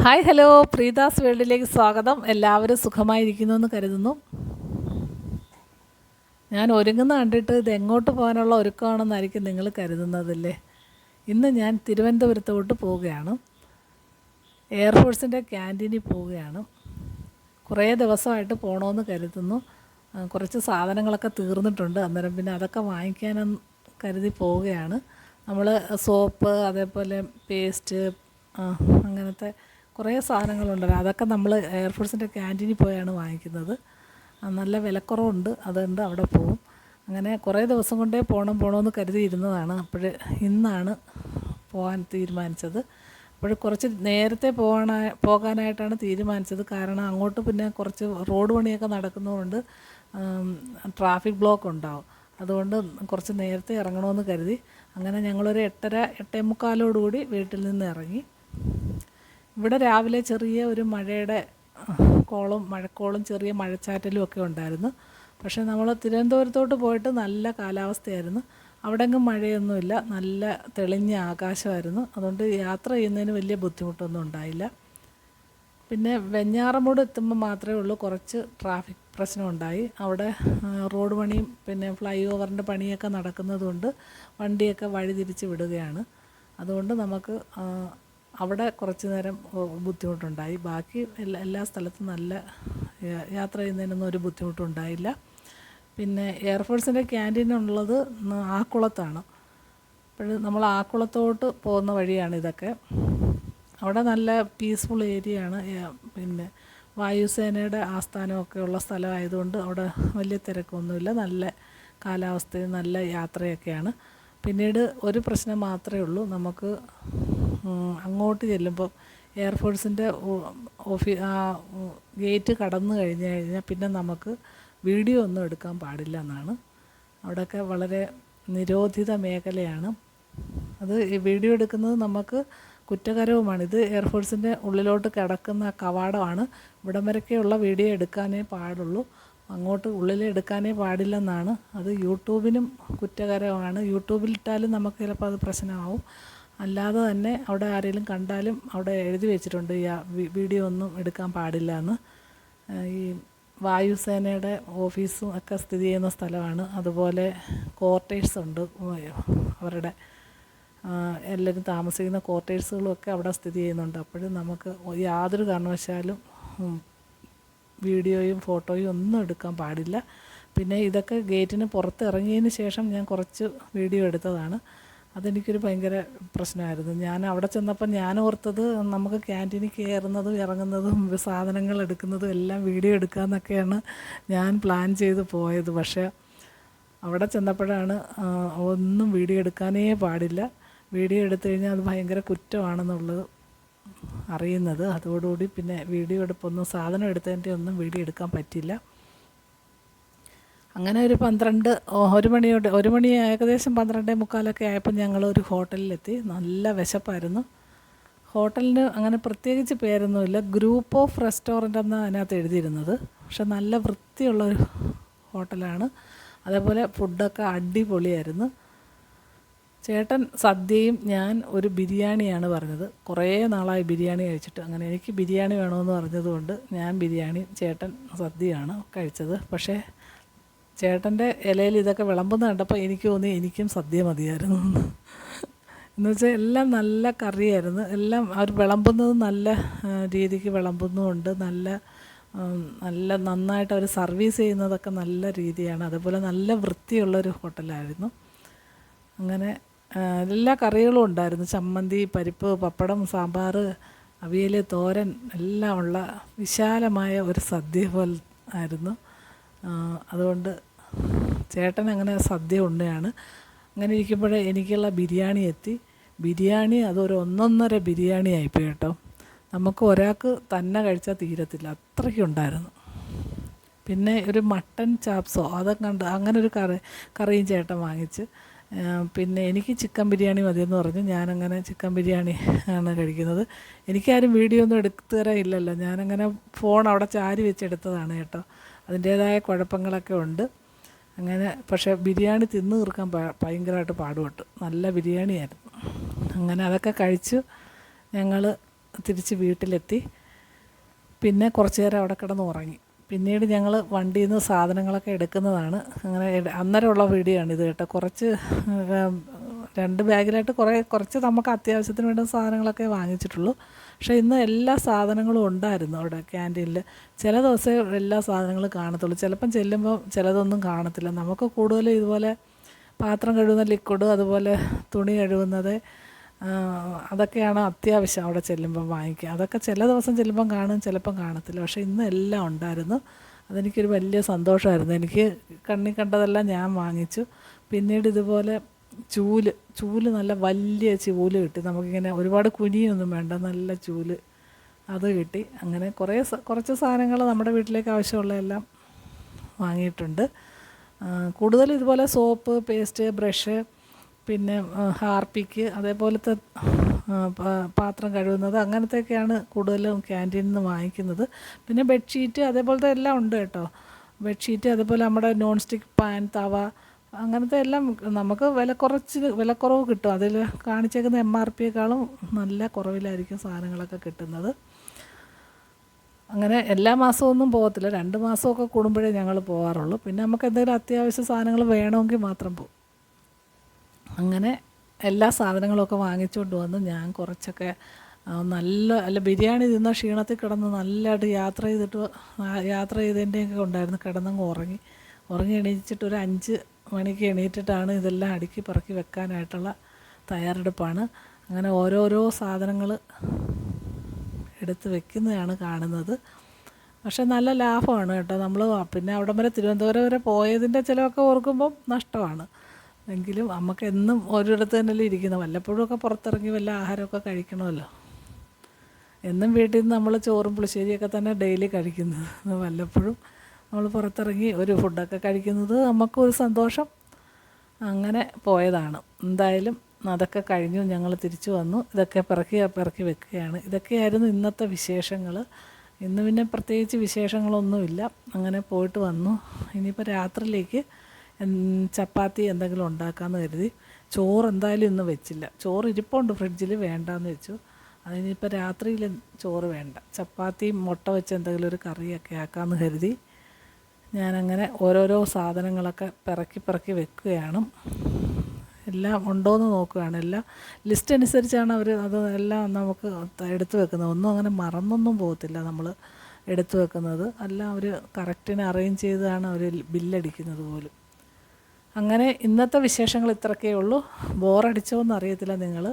Hi hello പ്രീതാസ് വേൾഡിലേക്ക് സ്വാഗതം. എല്ലാവരും സുഖമായിരിക്കുന്നു എന്ന് കരുതുന്നു. ഞാൻ ഒരുങ്ങുന്ന കണ്ടിട്ട് ഇത് എങ്ങോട്ട് പോകാനുള്ള ഒരുക്കമാണെന്നായിരിക്കും നിങ്ങൾ കരുതുന്നതല്ലേ. ഇന്ന് ഞാൻ തിരുവനന്തപുരത്തോട്ട് പോവുകയാണ്. എയർഫോഴ്സിൻ്റെ ക്യാൻറ്റീനിൽ പോവുകയാണ്. കുറേ ദിവസമായിട്ട് പോകണമെന്ന് കരുതുന്നു. കുറച്ച് സാധനങ്ങളൊക്കെ തീർന്നിട്ടുണ്ട്. അന്നേരം പിന്നെ അതൊക്കെ വാങ്ങിക്കാനെന്ന് കരുതി പോവുകയാണ്. നമ്മൾ സോപ്പ്, അതേപോലെ പേസ്റ്റ്, അങ്ങനത്തെ കുറേ സാധനങ്ങളുണ്ടല്ലോ, അതൊക്കെ നമ്മൾ എയർഫോഴ്സിൻ്റെ ക്യാൻറ്റീനിൽ പോയാണ് വാങ്ങിക്കുന്നത്. നല്ല വിലക്കുറവുണ്ട്, അതുകൊണ്ട് അവിടെ പോവും. അങ്ങനെ കുറേ ദിവസം കൊണ്ടേ പോകണമെന്ന് കരുതിയിരുന്നതാണ്. അപ്പോൾ ഇന്നാണ് പോകാൻ തീരുമാനിച്ചത്. അപ്പോൾ കുറച്ച് നേരത്തെ പോകാനായിട്ടാണ് തീരുമാനിച്ചത്. കാരണം അങ്ങോട്ട് പിന്നെ കുറച്ച് റോഡ് പണിയൊക്കെ നടക്കുന്നതുകൊണ്ട് ട്രാഫിക് ബ്ലോക്ക് ഉണ്ടാവും. അതുകൊണ്ട് കുറച്ച് നേരത്തെ ഇറങ്ങണമെന്ന് കരുതി. അങ്ങനെ ഞങ്ങളൊരു 8:45 വീട്ടിൽ നിന്ന് ഇറങ്ങി. ഇവിടെ രാവിലെ ചെറിയ ഒരു മഴക്കോളും ചെറിയ മഴച്ചാറ്റലും ഒക്കെ ഉണ്ടായിരുന്നു. പക്ഷേ നമ്മൾ തിരുവനന്തപുരത്തോട്ട് പോയിട്ട് നല്ല കാലാവസ്ഥയായിരുന്നു. അവിടെങ്ങും മഴയൊന്നുമില്ല, നല്ല തെളിഞ്ഞ ആകാശമായിരുന്നു. അതുകൊണ്ട് യാത്ര ചെയ്യുന്നതിന് വലിയ ബുദ്ധിമുട്ടൊന്നും ഉണ്ടായില്ല. പിന്നെ വെഞ്ഞാറമൂട് എത്തുമ്പോൾ മാത്രമേ ഉള്ളൂ കുറച്ച് ട്രാഫിക് പ്രശ്നമുണ്ടായി. അവിടെ റോഡ് പണിയും പിന്നെ ഫ്ലൈ ഓവറിൻ്റെ പണിയൊക്കെ നടക്കുന്നതുകൊണ്ട് വണ്ടിയൊക്കെ വഴി തിരിച്ച് വിടുകയാണ്. അതുകൊണ്ട് നമുക്ക് അവിടെ കുറച്ച് നേരം ബുദ്ധിമുട്ടുണ്ടായി. ബാക്കി എല്ലാ സ്ഥലത്തും നല്ല യാത്ര ചെയ്യുന്നതിനൊന്നും ഒരു ബുദ്ധിമുട്ടുണ്ടായില്ല. പിന്നെ എയർഫോഴ്സിൻ്റെ ക്യാൻറ്റീൻ ഉള്ളത് ആക്കുളത്താണ്. അപ്പോൾ നമ്മൾ ആക്കുളത്തോട്ട് പോകുന്ന വഴിയാണ് ഇതൊക്കെ. അവിടെ നല്ല പീസ്ഫുൾ ഏരിയയാണ്. പിന്നെ വായുസേനയുടെ ആസ്ഥാനമൊക്കെ ഉള്ള സ്ഥലമായതുകൊണ്ട് അവിടെ വലിയ തിരക്കൊന്നുമില്ല. നല്ല കാലാവസ്ഥയും നല്ല യാത്രയൊക്കെയാണ്. പിന്നീട് ഒരു പ്രശ്നം മാത്രമേ ഉള്ളൂ. നമുക്ക് അങ്ങോട്ട് ചെല്ലുമ്പോൾ എയർഫോഴ്സിൻ്റെ ഗേറ്റ് കടന്നു കഴിഞ്ഞാൽ പിന്നെ നമുക്ക് വീഡിയോ ഒന്നും എടുക്കാൻ പാടില്ല എന്നാണ്. അവിടെയൊക്കെ വളരെ നിരോധിത മേഖലയാണ്. അത് വീഡിയോ എടുക്കുന്നത് നമുക്ക് കുറ്റകരവുമാണ്. ഇത് എയർഫോഴ്സിൻ്റെ ഉള്ളിലോട്ട് കിടക്കുന്ന കവാടമാണ്. ഇവിടം വരെയൊക്കെയുള്ള വീഡിയോ എടുക്കാനേ പാടുള്ളൂ, അങ്ങോട്ട് ഉള്ളിൽ എടുക്കാനേ പാടില്ലെന്നാണ്. അത് യൂട്യൂബിനും കുറ്റകരമാണ്. യൂട്യൂബിലിട്ടാലും നമുക്ക് ചിലപ്പോൾ അത് പ്രശ്നമാവും. അല്ലാതെ തന്നെ അവിടെ ആരെങ്കിലും കണ്ടാലും അവിടെ എഴുതി വെച്ചിട്ടുണ്ട് വീഡിയോ ഒന്നും എടുക്കാൻ പാടില്ല എന്ന്. ഈ വായുസേനയുടെ ഓഫീസും ഒക്കെ സ്ഥിതി ചെയ്യുന്ന സ്ഥലമാണ്. അതുപോലെ ക്വാർട്ടേഴ്സ് ഉണ്ട്, അവരുടെ എല്ലാവരും താമസിക്കുന്ന ക്വാർട്ടേഴ്സുകളും ഒക്കെ അവിടെ സ്ഥിതി ചെയ്യുന്നുണ്ട്. അപ്പോഴും നമുക്ക് യാതൊരു കാരണവശാലും വീഡിയോയും ഫോട്ടോയും ഒന്നും എടുക്കാൻ പാടില്ല. പിന്നെ ഇതൊക്കെ ഗേറ്റിന് പുറത്ത് ഇറങ്ങിയതിന് ശേഷം ഞാൻ കുറച്ച് വീഡിയോ എടുത്തതാണ്. അതെനിക്കൊരു ഭയങ്കര പ്രശ്നമായിരുന്നു. ഞാൻ അവിടെ ചെന്നപ്പോൾ ഞാൻ ഓർത്തത് നമുക്ക് ക്യാൻറ്റീനിൽ കയറുന്നതും ഇറങ്ങുന്നതും സാധനങ്ങൾ എടുക്കുന്നതും എല്ലാം വീഡിയോ എടുക്കാമെന്നൊക്കെയാണ് ഞാൻ പ്ലാൻ ചെയ്ത് പോയത്. പക്ഷേ അവിടെ ചെന്നപ്പോഴാണ് ഒന്നും വീഡിയോ എടുക്കാനേ പാടില്ല, വീഡിയോ എടുത്തു കഴിഞ്ഞാൽ അത് ഭയങ്കര കുറ്റമാണെന്നുള്ളത് അറിയുന്നത്. അതോടുകൂടി പിന്നെ വീഡിയോ എടുപ്പൊന്നും, സാധനം എടുത്തതിൻ്റെ ഒന്നും വീഡിയോ എടുക്കാൻ പറ്റില്ല. അങ്ങനെ ഒരു മണി ഏകദേശം 12:45 ആയപ്പോൾ ഞങ്ങളൊരു ഹോട്ടലിലെത്തി. നല്ല വിശപ്പായിരുന്നു. ഹോട്ടലിന് അങ്ങനെ പ്രത്യേകിച്ച് പേരൊന്നുമില്ല, ഗ്രൂപ്പ് ഓഫ് റെസ്റ്റോറൻ്റ് എന്നാണ് അതിനകത്ത് എഴുതിയിരുന്നത്. പക്ഷെ നല്ല വൃത്തിയുള്ളൊരു ഹോട്ടലാണ്. അതേപോലെ ഫുഡൊക്കെ അടിപൊളിയായിരുന്നു. ചേട്ടൻ സദ്യയും ഞാൻ ഒരു ബിരിയാണിയാണ് പറഞ്ഞത്. കുറേ നാളായി ബിരിയാണി കഴിച്ചിട്ട്. അങ്ങനെ എനിക്ക് ബിരിയാണി വേണമെന്ന് പറഞ്ഞതുകൊണ്ട് ഞാൻ ബിരിയാണി, ചേട്ടൻ സദ്യയാണ് കഴിച്ചത്. പക്ഷേ ചേട്ടൻ്റെ ഇലയിൽ ഇതൊക്കെ വിളമ്പുന്ന കണ്ടപ്പോൾ എനിക്ക് തോന്നി എനിക്കും സദ്യ മതിയായിരുന്നു എന്ന് വെച്ചാൽ എല്ലാം നല്ല കറിയായിരുന്നു. എല്ലാം അവർ വിളമ്പുന്നത് നല്ല രീതിക്ക് വിളമ്പുന്നുമുണ്ട്. നല്ല നന്നായിട്ട് അവർ സർവീസ് ചെയ്യുന്നതൊക്കെ നല്ല രീതിയാണ്. അതുപോലെ നല്ല വൃത്തിയുള്ളൊരു ഹോട്ടലായിരുന്നു. അങ്ങനെ എല്ലാ കറികളും ഉണ്ടായിരുന്നു. ചമ്മന്തി, പരിപ്പ്, പപ്പടം, സാമ്പാർ, അവിയൽ, തോരൻ എല്ലാം ഉള്ള വിശാലമായ ഒരു സദ്യ പോലെ ആയിരുന്നു. അതുകൊണ്ട് ചേട്ടൻ അങ്ങനെ സദ്യ ഉണ്ണയാണ്. അങ്ങനെ ഇരിക്കുമ്പോഴേ എനിക്കുള്ള ബിരിയാണി എത്തി. ബിരിയാണി അതൊരു ഒന്നൊന്നര ബിരിയാണി ആയിപ്പോയി കേട്ടോ. നമുക്ക് ഒരാൾക്ക് തന്നെ കഴിച്ചാൽ തീരത്തില്ല, അത്രയ്ക്കുണ്ടായിരുന്നു. പിന്നെ ഒരു മട്ടൻ ചാപ്സോ അതൊക്കെ ഉണ്ട്, അങ്ങനെ ഒരു കറിയും ചേട്ടൻ വാങ്ങിച്ച്. പിന്നെ എനിക്ക് ചിക്കൻ ബിരിയാണി മതിയെന്ന് പറഞ്ഞു. ഞാനങ്ങനെ ചിക്കൻ ബിരിയാണി ആണ് കഴിക്കുന്നത്. എനിക്കാരും വീഡിയോ ഒന്നും എടുത്തു തരാൻ ഇല്ലല്ലോ, ഞാനങ്ങനെ ഫോൺ അവിടെ ചാരി വെച്ചെടുത്തതാണ് കേട്ടോ. അതിൻ്റേതായ കുഴപ്പങ്ങളൊക്കെ ഉണ്ട്. അങ്ങനെ പക്ഷേ ബിരിയാണി തിന്ന് തീർക്കാൻ ഭയങ്കരമായിട്ട് പാടുപെട്ടു. നല്ല ബിരിയാണിയായിരുന്നു. അങ്ങനെ അതൊക്കെ കഴിച്ചു ഞങ്ങൾ തിരിച്ച് വീട്ടിലെത്തി. പിന്നെ കുറച്ച് നേരം അവിടെ കിടന്ന് ഉറങ്ങി. പിന്നീട് ഞങ്ങൾ വണ്ടിയിൽ നിന്ന് സാധനങ്ങളൊക്കെ എടുക്കുന്നതാണ്. അങ്ങനെ അന്നേരമുള്ള വീഡിയോ ആണ് ഇത് കേട്ടോ. കുറച്ച് 2 ബാഗിലായിട്ട് കുറച്ച് നമുക്ക് അത്യാവശ്യത്തിന് വേണ്ട സാധനങ്ങളൊക്കെ വാങ്ങിച്ചിട്ടുള്ളൂ. പക്ഷേ ഇന്ന് എല്ലാ സാധനങ്ങളും ഉണ്ടായിരുന്നു അവിടെ ക്യാൻറ്റീനിൽ. ചില ദിവസമേ എല്ലാ സാധനങ്ങളും കാണത്തുള്ളൂ. ചിലപ്പം ചെല്ലുമ്പോൾ ചിലതൊന്നും കാണത്തില്ല. നമുക്ക് കൂടുതലും ഇതുപോലെ പാത്രം കഴുകുന്ന ലിക്വിഡ്, അതുപോലെ തുണി കഴുകുന്നത്, അതൊക്കെയാണ് അത്യാവശ്യം അവിടെ ചെല്ലുമ്പം വാങ്ങിക്കുക. അതൊക്കെ ചില ദിവസം ചെല്ലുമ്പം കാണും, ചിലപ്പം കാണത്തില്ല. പക്ഷേ ഇന്ന് എല്ലാം ഉണ്ടായിരുന്നു. അതെനിക്കൊരു വലിയ സന്തോഷമായിരുന്നു. എനിക്ക് കണ്ണിൽ കണ്ടതെല്ലാം ഞാൻ വാങ്ങിച്ചു. പിന്നീട് ഇതുപോലെ ചൂല് നല്ല വലിയ ചൂല് കിട്ടി. നമുക്കിങ്ങനെ ഒരുപാട് കുനിയൊന്നും വേണ്ട, നല്ല ചൂല് അത് കിട്ടി. അങ്ങനെ കുറച്ച് സാധനങ്ങൾ നമ്മുടെ വീട്ടിലേക്ക് ആവശ്യമുള്ളതെല്ലാം വാങ്ങിയിട്ടുണ്ട്. കൂടുതലും ഇതുപോലെ സോപ്പ്, പേസ്റ്റ്, ബ്രഷ്, പിന്നെ ഹാർപ്പിക്ക്, അതേപോലത്തെ പാത്രം കഴുകുന്നത്, അങ്ങനത്തെയൊക്കെയാണ് കൂടുതലും ക്യാൻറ്റീനിൽ നിന്ന് വാങ്ങിക്കുന്നത്. പിന്നെ ബെഡ്ഷീറ്റ് അതേപോലത്തെ എല്ലാം ഉണ്ട് കേട്ടോ. ബെഡ്ഷീറ്റ്, അതുപോലെ നമ്മുടെ നോൺ സ്റ്റിക്ക് പാൻ, തവ, അങ്ങനത്തെ എല്ലാം നമുക്ക് വിലക്കുറവ് കിട്ടും. അതിൽ കാണിച്ചേക്കുന്ന MRPയേക്കാളും നല്ല കുറവിലായിരിക്കും സാധനങ്ങളൊക്കെ കിട്ടുന്നത്. അങ്ങനെ എല്ലാ മാസമൊന്നും പോകത്തില്ല, 2 മാസമൊക്കെ കൂടുമ്പോഴേ ഞങ്ങൾ പോകാറുള്ളൂ. പിന്നെ നമുക്ക് എന്തെങ്കിലും അത്യാവശ്യ സാധനങ്ങൾ വേണമെങ്കിൽ മാത്രം പോകും. അങ്ങനെ എല്ലാ സാധനങ്ങളൊക്കെ വാങ്ങിച്ചുകൊണ്ട് വന്ന് ഞാൻ കുറച്ചൊക്കെ നല്ല ബിരിയാണി തിന്ന ക്ഷീണത്തിൽ കിടന്ന് നല്ലതായിട്ട് യാത്ര ചെയ്തതിൻ്റെയൊക്കെ ഉണ്ടായിരുന്നു. കിടന്നങ്ങ് ഉറങ്ങി എണീച്ചിട്ട് ഒരു 5 മണിക്ക് എണീറ്റിട്ടാണ് ഇതെല്ലാം അടുക്കി പറക്കി വെക്കാനായിട്ടുള്ള തയ്യാറെടുപ്പാണ്. അങ്ങനെ ഓരോരോ സാധനങ്ങൾ എടുത്ത് വെക്കുന്നതാണ് കാണുന്നത്. പക്ഷെ നല്ല ലാഭമാണ് കേട്ടോ. നമ്മൾ പിന്നെ അവിടം വരെ തിരുവനന്തപുരം വരെ പോയതിൻ്റെ ചിലവൊക്കെ ഓർക്കുമ്പം നഷ്ടമാണ്. എങ്കിലും നമുക്ക് എന്നും ഒരിടത്ത് തന്നെയല്ലേ ഇരിക്കുന്നത്. വല്ലപ്പോഴുമൊക്കെ പുറത്തിറങ്ങി വല്ല ആഹാരമൊക്കെ കഴിക്കണമല്ലോ. എന്നും വീട്ടിൽ നിന്ന് നമ്മൾ ചോറും പുളിശ്ശേരിയൊക്കെ തന്നെ ഡെയിലി കഴിക്കുന്നത്. വല്ലപ്പോഴും നമ്മൾ പുറത്തിറങ്ങി ഒരു ഫുഡൊക്കെ കഴിക്കുന്നത് നമുക്കൊരു സന്തോഷം. അങ്ങനെ പോയതാണ്. എന്തായാലും അതൊക്കെ കഴിഞ്ഞു, ഞങ്ങൾ തിരിച്ചു വന്നു. ഇതൊക്കെ പിറക്കി വെക്കുകയാണ്. ഇതൊക്കെയായിരുന്നു ഇന്നത്തെ വിശേഷങ്ങൾ. ഇന്ന് പിന്നെ പ്രത്യേകിച്ച് വിശേഷങ്ങളൊന്നുമില്ല. അങ്ങനെ പോയിട്ട് വന്നു. ഇനിയിപ്പോൾ രാത്രിയിലേക്ക് ചപ്പാത്തി എന്തെങ്കിലും ഉണ്ടാക്കാമെന്ന് കരുതി. ചോറ് എന്തായാലും ഇന്ന് വെച്ചില്ല. ചോറ് ഇരിപ്പുണ്ട് ഫ്രിഡ്ജിൽ, വേണ്ടാന്ന് വെച്ചു. അതിനിപ്പോൾ രാത്രിയിൽ ചോറ് വേണ്ട, ചപ്പാത്തിയും മുട്ട വെച്ച് എന്തെങ്കിലും ഒരു കറിയൊക്കെ ആക്കാമെന്ന് കരുതി. ഞാനങ്ങനെ ഓരോരോ സാധനങ്ങളൊക്കെ പിറക്കി വെക്കുകയാണ്. എല്ലാം ഉണ്ടോയെന്ന് നോക്കുകയാണ്. എല്ലാം ലിസ്റ്റ് അനുസരിച്ചാണ് അവർ എല്ലാം നമുക്ക് എടുത്തു വെക്കുന്നത്. ഒന്നും അങ്ങനെ മറന്നൊന്നും പോകത്തില്ല നമ്മൾ എടുത്തു വെക്കുന്നത്. എല്ലാം അവർ കറക്റ്റിന് അറേഞ്ച് ചെയ്താണ് അവർ ബില്ലടിക്കുന്നത് പോലും. അങ്ങനെ ഇന്നത്തെ വിശേഷങ്ങൾ ഇത്രയൊക്കെ ഉള്ളൂ. ബോറടിച്ചോന്ന് അറിയത്തില്ല നിങ്ങൾ.